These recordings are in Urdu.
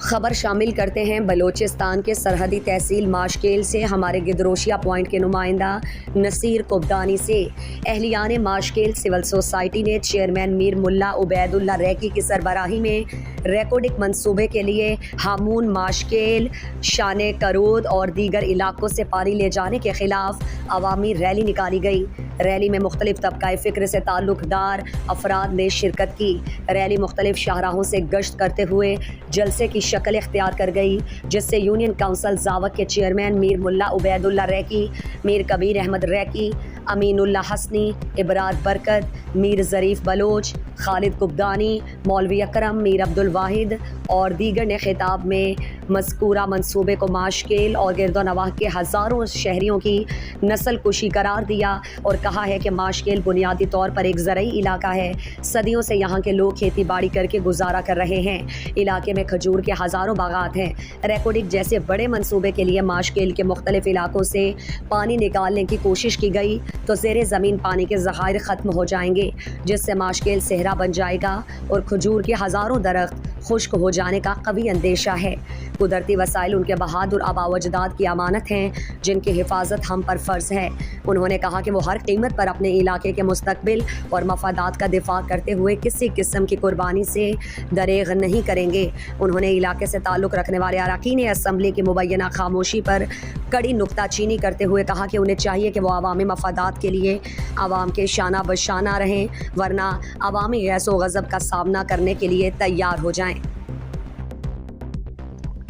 خبر شامل کرتے ہیں بلوچستان کے سرحدی تحصیل ماشکیل سے ہمارے گدروشیا پوائنٹ کے نمائندہ نصیر قبدانی سے۔ اہلیان ماشکیل سول سوسائٹی نے چیئرمین میر ملا عبید اللہ ریکی کی سربراہی میں ریکوڈک منصوبے کے لیے ہامون، ماشکیل، شان کرود اور دیگر علاقوں سے پانی لے جانے کے خلاف عوامی ریلی نکالی گئی۔ ریلی میں مختلف طبقہ فکر سے تعلق دار افراد نے شرکت کی۔ ریلی مختلف شاہراہوں سے گشت کرتے ہوئے جلسے کی شکل اختیار کر گئی، جس سے یونین کونسل زاوک کے چیئرمین میر ملا عبید اللہ ریکی، میر کبیر احمد ریکی، امین اللہ حسنی، ابرار برکت، میر ظریف بلوچ، خالد قبدانی، مولوی اکرم، میر عبدالواحد اور دیگر نے خطاب میں مذکورہ منصوبے کو ماشکیل اور گرد و نواح کے ہزاروں شہریوں کی نسل کشی قرار دیا اور کہا ہے کہ ماشکیل بنیادی طور پر ایک زرعی علاقہ ہے۔ صدیوں سے یہاں کے لوگ کھیتی باڑی کر کے گزارا کر رہے ہیں۔ علاقے میں کھجور کے ہزاروں باغات ہیں۔ ریکوڈک جیسے بڑے منصوبے کے لیے ماشکیل کے مختلف علاقوں سے پانی نکالنے کی کوشش کی گئی تو زیر زمین پانی کے ذخائر ختم ہو جائیں گے، جس سے ماشکیل صحرا بن جائے گا اور کھجور کے ہزاروں درخت خشک ہو جانے کا قوی اندیشہ ہے۔ قدرتی وسائل ان کے بہادر آباء و اجداد کی امانت ہیں، جن کی حفاظت ہم پر فرض ہے۔ انہوں نے کہا کہ وہ ہر قیمت پر اپنے علاقے کے مستقبل اور مفادات کا دفاع کرتے ہوئے کسی قسم کی قربانی سے دریغ نہیں کریں گے۔ انہوں نے علاقے سے تعلق رکھنے والے اراکین اسمبلی کی مبینہ خاموشی پر کڑی نکتہ چینی کرتے ہوئے کہا کہ انہیں چاہیے کہ وہ عوامی مفادات کے لیے عوام کے شانہ بشانہ رہیں، ورنہ عوامی غیظ و غضب کا سامنا کرنے کے لیے تیار ہو جائیں۔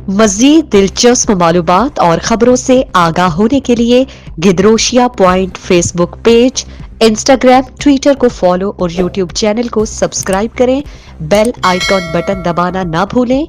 مزید دلچسپ معلومات اور خبروں سے آگاہ ہونے کے لیے Gedrosia point Facebook page, Instagram, Twitter کو فالو اور یوٹیوب چینل کو سبسکرائب کریں۔ بیل آئیکن بٹن دبانا نہ بھولیں